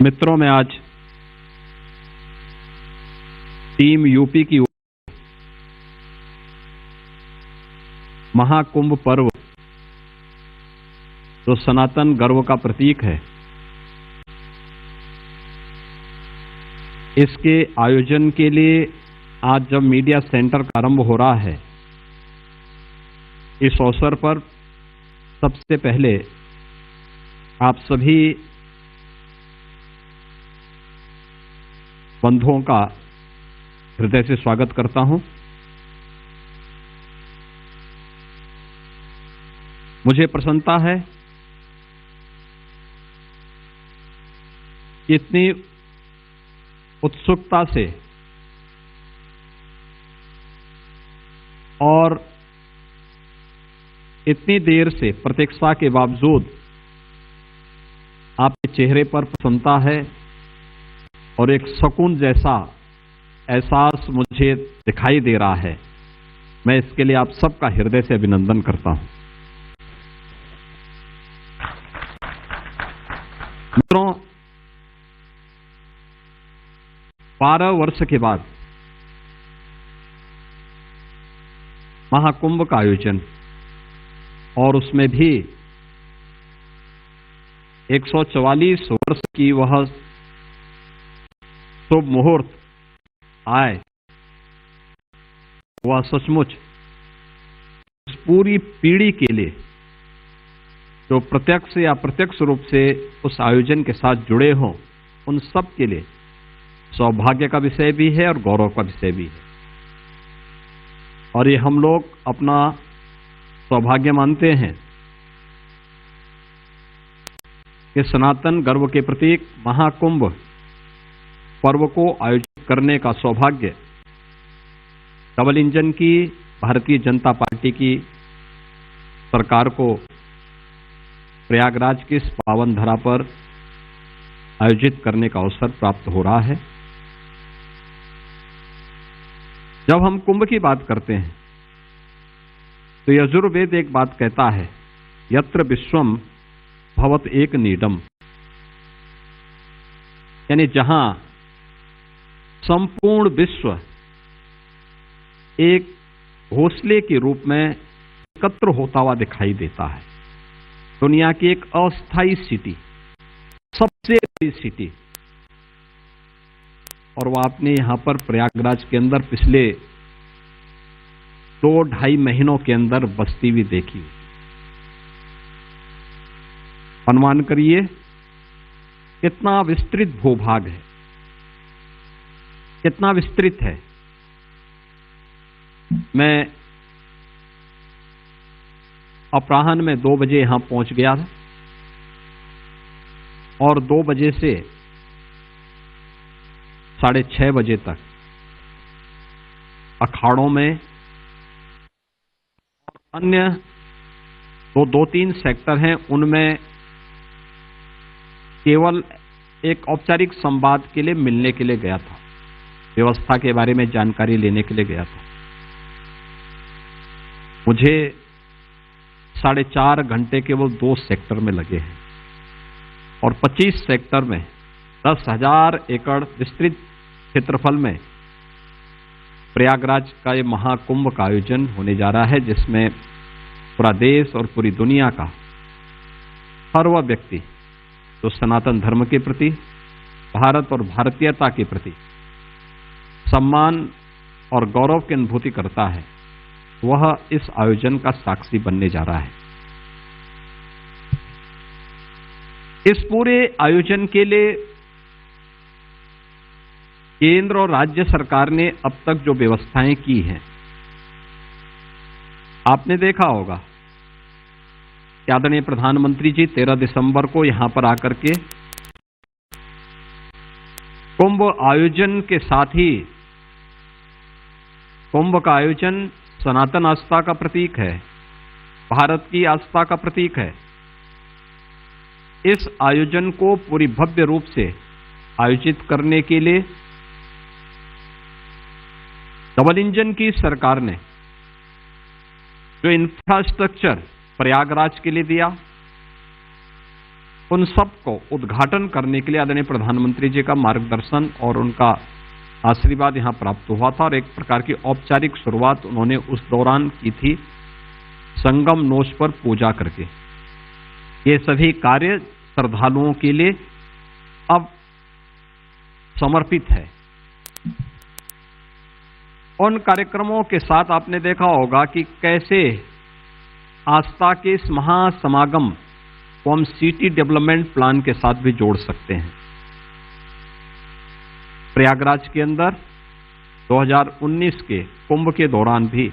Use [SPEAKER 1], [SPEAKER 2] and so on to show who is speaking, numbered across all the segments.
[SPEAKER 1] मित्रों, मैं आज टीम यूपी की महाकुंभ पर्व, जो सनातन गर्व का प्रतीक है, इसके आयोजन के लिए आज जब मीडिया सेंटर का आरंभ हो रहा है, इस अवसर पर सबसे पहले आप सभी बंधुओं का हृदय से स्वागत करता हूं। मुझे प्रसन्नता है कि इतनी उत्सुकता से और इतनी देर से प्रतीक्षा के बावजूद आपके चेहरे पर प्रसन्नता है और एक सुकून जैसा एहसास मुझे दिखाई दे रहा है। मैं इसके लिए आप सबका हृदय से अभिनंदन करता हूं। मित्रों, 12 वर्ष के बाद महाकुंभ का आयोजन, और उसमें भी 144 वर्ष की वह शुभ मुहूर्त आए, वह सचमुच इस पूरी पीढ़ी के लिए जो प्रत्यक्ष या अप्रत्यक्ष रूप से उस आयोजन के साथ जुड़े हों, उन सब के लिए सौभाग्य का विषय भी है और गौरव का विषय भी है। और ये हम लोग अपना सौभाग्य मानते हैं कि सनातन गर्व के प्रतीक महाकुंभ पर्व को आयोजित करने का सौभाग्य डबल इंजन की भारतीय जनता पार्टी की सरकार को प्रयागराज की इस पावन धरा पर आयोजित करने का अवसर प्राप्त हो रहा है। जब हम कुंभ की बात करते हैं तो यजुर्वेद एक बात कहता है, यत्र विश्वम भवत एक नीडम, यानी जहां संपूर्ण विश्व एक घोंसले के रूप में एकत्र होता हुआ दिखाई देता है। दुनिया की एक अस्थायी सिटी, सबसे बड़ी सिटी, और वो आपने यहां पर प्रयागराज के अंदर पिछले 2-2.5 महीनों के अंदर बस्ती भी देखी। अनुमान करिए कितना विस्तृत भूभाग है, कितना विस्तृत है। मैं अपराह्न में 2 बजे यहां पहुंच गया था और 2 बजे से 6:30 बजे तक अखाड़ों में अन्य 2-3 सेक्टर हैं, उनमें केवल एक औपचारिक संवाद के लिए मिलने के लिए गया था, व्यवस्था के बारे में जानकारी लेने के लिए गया था। मुझे 4.5 घंटे केवल 2 सेक्टर में लगे हैं और 25 सेक्टर में 10,000 एकड़ विस्तृत क्षेत्रफल में प्रयागराज का ये महाकुंभ का आयोजन होने जा रहा है, जिसमें पूरा देश और पूरी दुनिया का हर वह व्यक्ति जो सनातन धर्म के प्रति, भारत और भारतीयता के प्रति सम्मान और गौरव की अनुभूति करता है, वह इस आयोजन का साक्षी बनने जा रहा है। इस पूरे आयोजन के लिए केंद्र और राज्य सरकार ने अब तक जो व्यवस्थाएं की हैं, आपने देखा होगा कि आदरणीय प्रधानमंत्री जी 13 दिसंबर को यहां पर आकर के कुंभ आयोजन के साथ ही, कुंभ का आयोजन सनातन आस्था का प्रतीक है, भारत की आस्था का प्रतीक है। इस आयोजन को पूरी भव्य रूप से आयोजित करने के लिए डबल इंजन की सरकार ने जो इंफ्रास्ट्रक्चर प्रयागराज के लिए दिया, उन सब को उद्घाटन करने के लिए आदरणीय प्रधानमंत्री जी का मार्गदर्शन और उनका आशीर्वाद यहाँ प्राप्त हुआ था और एक प्रकार की औपचारिक शुरुआत उन्होंने उस दौरान की थी संगम नोच पर पूजा करके। ये सभी कार्य श्रद्धालुओं के लिए अब समर्पित है। उन कार्यक्रमों के साथ आपने देखा होगा कि कैसे आस्था के इस महासमागम को हम सिटी डेवलपमेंट प्लान के साथ भी जोड़ सकते हैं। प्रयागराज के अंदर 2019 के कुंभ के दौरान भी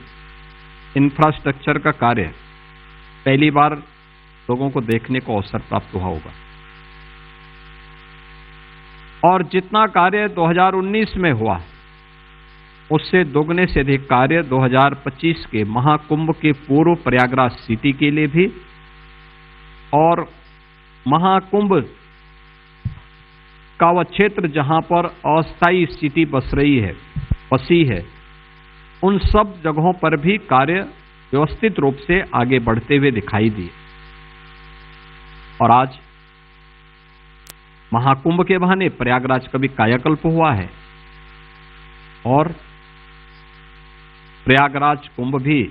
[SPEAKER 1] इंफ्रास्ट्रक्चर का कार्य पहली बार लोगों को देखने को अवसर प्राप्त हुआ होगा और जितना कार्य 2019 में हुआ उससे दोगुने से अधिक कार्य 2025 के महाकुंभ के पूर्व प्रयागराज सिटी के लिए भी और महाकुंभ का वह क्षेत्र जहां पर अस्थायी स्थिति बसी है उन सब जगहों पर भी कार्य व्यवस्थित रूप से आगे बढ़ते हुए दिखाई दिए। और आज महाकुंभ के बहाने प्रयागराज का भी कायाकल्प हुआ है और प्रयागराज कुंभ भी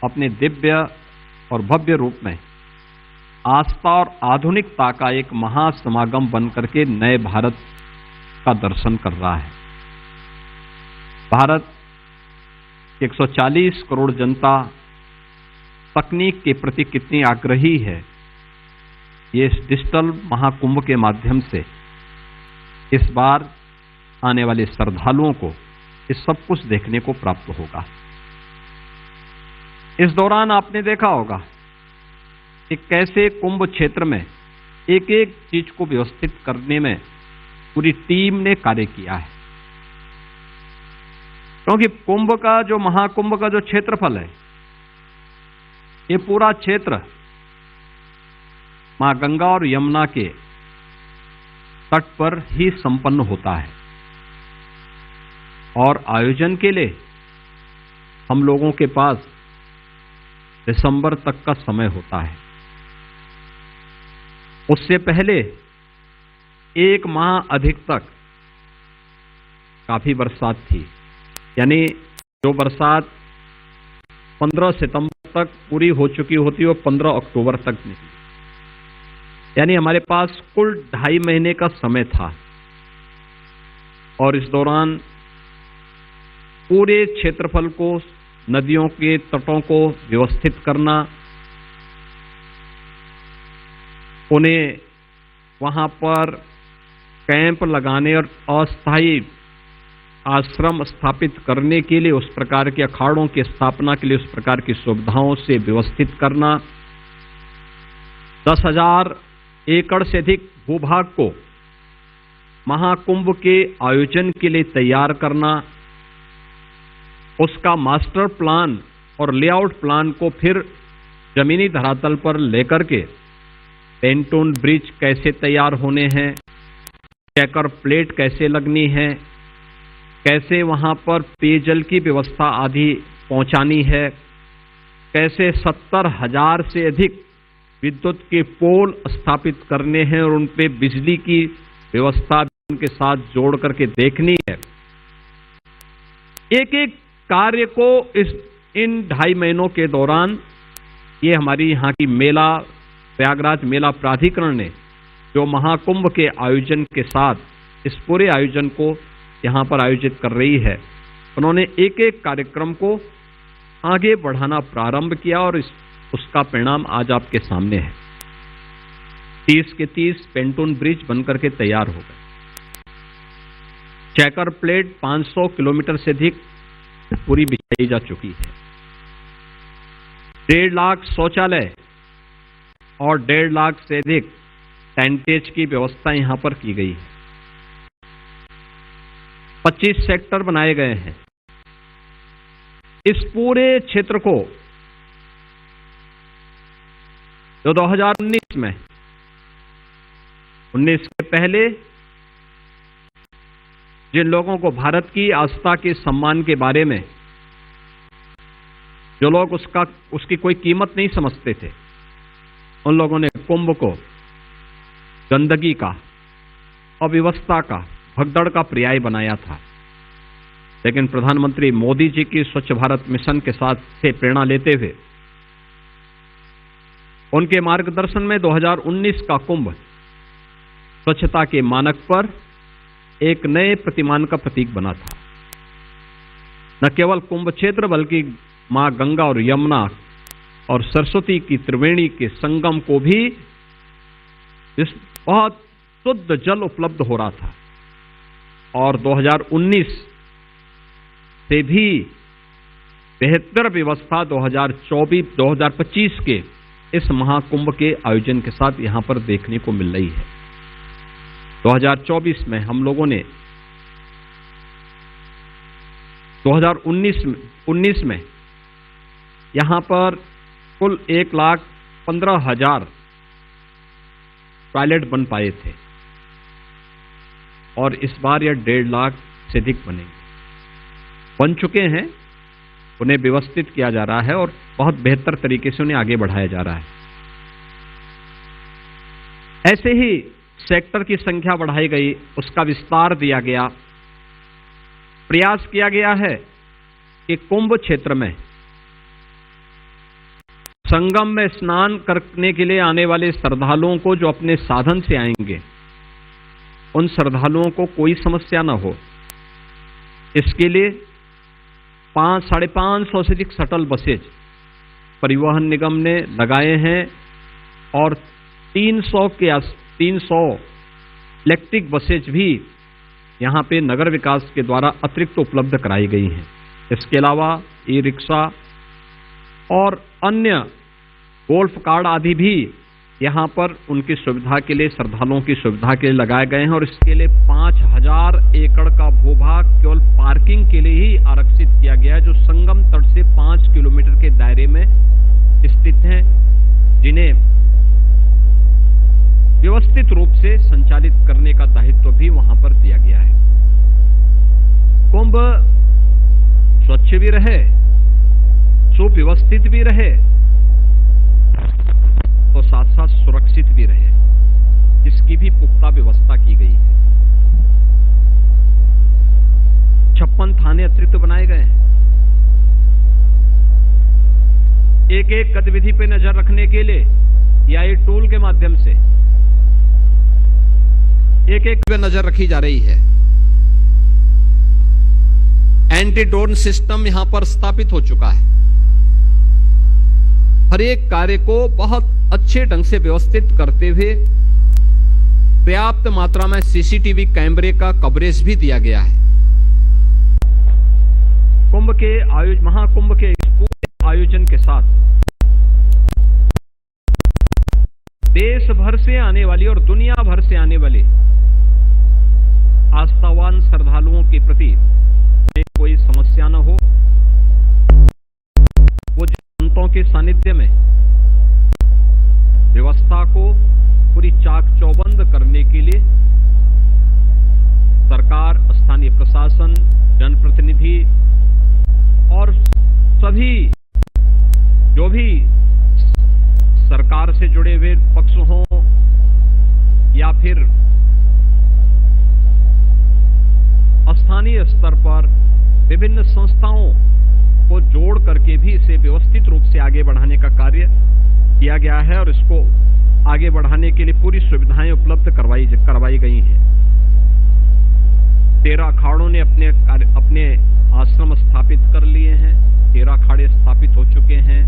[SPEAKER 1] अपने दिव्य और भव्य रूप में आस्था और आधुनिकता का एक महासमागम बनकर के नए भारत का दर्शन कर रहा है। भारत 140 करोड़ जनता तकनीक के प्रति कितनी आग्रही है, ये इस डिजिटल महाकुंभ के माध्यम से इस बार आने वाले श्रद्धालुओं को इस सब कुछ देखने को प्राप्त होगा। इस दौरान आपने देखा होगा कि कैसे कुंभ क्षेत्र में एक एक चीज को व्यवस्थित करने में पूरी टीम ने कार्य किया है, क्योंकि कुंभ का जो महाकुंभ का जो क्षेत्रफल है ये पूरा क्षेत्र मां गंगा और यमुना के तट पर ही संपन्न होता है और आयोजन के लिए हम लोगों के पास दिसंबर तक का समय होता है। उससे पहले एक माह अधिक तक काफी बरसात थी, यानी जो बरसात 15 सितंबर तक पूरी हो चुकी होती वो 15 अक्टूबर तक निकली, यानी हमारे पास कुल 2.5 महीने का समय था। और इस दौरान पूरे क्षेत्रफल को, नदियों के तटों को व्यवस्थित करना, उन्हें वहां पर कैंप लगाने और अस्थायी आश्रम स्थापित करने के लिए, उस प्रकार के अखाड़ों की स्थापना के लिए उस प्रकार की सुविधाओं से व्यवस्थित करना, 10,000 एकड़ से अधिक भूभाग को महाकुंभ के आयोजन के लिए तैयार करना, उसका मास्टर प्लान और लेआउट प्लान को फिर जमीनी धरातल पर लेकर के पेंटून ब्रिज कैसे तैयार होने हैं, चेकर प्लेट कैसे लगनी है, कैसे वहां पर पेयजल की व्यवस्था आदि पहुंचानी है, कैसे 70,000 से अधिक विद्युत के पोल स्थापित करने हैं और उन पे बिजली की व्यवस्था उनके साथ जोड़ करके देखनी है। एक एक कार्य को इन 2.5 महीनों के दौरान ये हमारी यहाँ की प्रयागराज मेला प्राधिकरण ने जो महाकुंभ के आयोजन के साथ इस पूरे आयोजन को यहाँ पर आयोजित कर रही है, उन्होंने एक एक कार्यक्रम को आगे बढ़ाना प्रारंभ किया और उसका परिणाम आज आपके सामने है। 30 के 30 पेंटून ब्रिज बनकर के तैयार हो गए। चेकर प्लेट 500 किलोमीटर से अधिक पूरी बिछाई जा चुकी है। 1.5 लाख शौचालय और 1.5 लाख से अधिक टेंटेज की व्यवस्था यहां पर की गई है। 25 सेक्टर बनाए गए हैं। इस पूरे क्षेत्र को जो 2019 में 19 के पहले जिन लोगों को भारत की आस्था के सम्मान के बारे में जो लोग उसकी कोई कीमत नहीं समझते थे, उन लोगों ने कुंभ को गंदगी का, अव्यवस्था का, भगदड़ का पर्याय बनाया था। लेकिन प्रधानमंत्री मोदी जी की स्वच्छ भारत मिशन के साथ से प्रेरणा लेते हुए उनके मार्गदर्शन में 2019 का कुंभ स्वच्छता के मानक पर एक नए प्रतिमान का प्रतीक बना था। न केवल कुंभ क्षेत्र बल्कि मां गंगा और यमुना और सरस्वती की त्रिवेणी के संगम को भी इस बहुत शुद्ध जल उपलब्ध हो रहा था। और 2019 से भी बेहतर व्यवस्था 2025 के इस महाकुंभ के आयोजन के साथ यहां पर देखने को मिल रही है। 2024 में हम लोगों ने 2019 में यहां पर कुल 1,15,000 टॉयलेट बन पाए थे और इस बार यह 1.5 लाख से अधिक बन चुके हैं। उन्हें व्यवस्थित किया जा रहा है और बहुत बेहतर तरीके से उन्हें आगे बढ़ाया जा रहा है। ऐसे ही सेक्टर की संख्या बढ़ाई गई, उसका विस्तार दिया गया। प्रयास किया गया है कि कुंभ क्षेत्र में संगम में स्नान करने के लिए आने वाले श्रद्धालुओं को, जो अपने साधन से आएंगे, उन श्रद्धालुओं को कोई समस्या न हो। इसके लिए 500-550 से अधिक शटल बसेज परिवहन निगम ने लगाए हैं और 300 इलेक्ट्रिक बसेज भी यहां पे नगर विकास के द्वारा अतिरिक्त उपलब्ध कराई गई हैं। इसके अलावा ई रिक्शा और अन्य गोल्फ कार्ड आदि भी यहां पर उनकी सुविधा के लिए, श्रद्धालुओं की सुविधा के लिए लगाए गए हैं। और इसके लिए 5,000 एकड़ का भूभाग केवल पार्किंग के लिए ही आरक्षित किया गया है, जो संगम तट से 5 किलोमीटर के दायरे में स्थित हैं, जिन्हें व्यवस्थित रूप से संचालित करने का दायित्व भी वहां पर दिया गया है। कुंभ स्वच्छ भी रहे, सुव्यवस्थित भी रहे और साथ साथ सुरक्षित भी रहे, इसकी भी पुख्ता व्यवस्था की गई है। 56 थाने अतिरिक्त बनाए गए हैं। एक एक गतिविधि पे नजर रखने के लिए या ये टूल के माध्यम से एक एक पे नजर रखी जा रही है। एंटी ड्रोन सिस्टम यहां पर स्थापित हो चुका है। हर एक कार्य को बहुत अच्छे ढंग से व्यवस्थित करते हुए पर्याप्त मात्रा में सीसीटीवी कैमरे का कवरेज भी दिया गया है। कुंभ के महाकुंभ के इस पूरे आयोजन के साथ देश भर से आने वाली और दुनिया भर से आने वाले आस्थावान श्रद्धालुओं के प्रति कोई समस्या न हो। वो संतों के सानिध्य में व्यवस्था को पूरी चाक चौबंद करने के लिए सरकार, स्थानीय प्रशासन, जनप्रतिनिधि और सभी जो भी सरकार से जुड़े हुए पक्ष हों या फिर स्थानीय स्तर पर विभिन्न संस्थाओं को जोड़ करके भी इसे व्यवस्थित रूप से आगे बढ़ाने का कार्य किया गया है और इसको आगे बढ़ाने के लिए पूरी सुविधाएं उपलब्ध करवाई गई हैं। 13 अखाड़ों ने अपने आश्रम स्थापित कर लिए हैं। 13 अखाड़े स्थापित हो चुके हैं।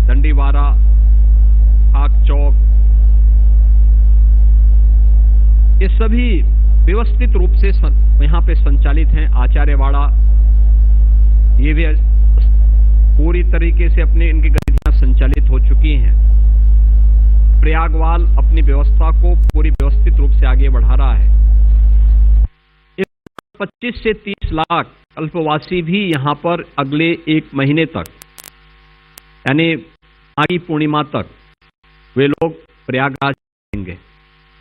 [SPEAKER 1] दंडीवारा, खाक चौक, ये सभी व्यवस्थित रूप से यहां पे संचालित हैं। आचार्यवाड़ा, ये भी पूरी तरीके से इनकी गतिविधियां संचालित हो चुकी हैं। प्रयागवाल अपनी व्यवस्था को पूरी व्यवस्थित रूप से आगे बढ़ा रहा है। 25 से 30 लाख अल्पवासी भी यहां पर अगले 1 महीने तक, यानी माघी पूर्णिमा तक वे लोग प्रयागराज आएंगे।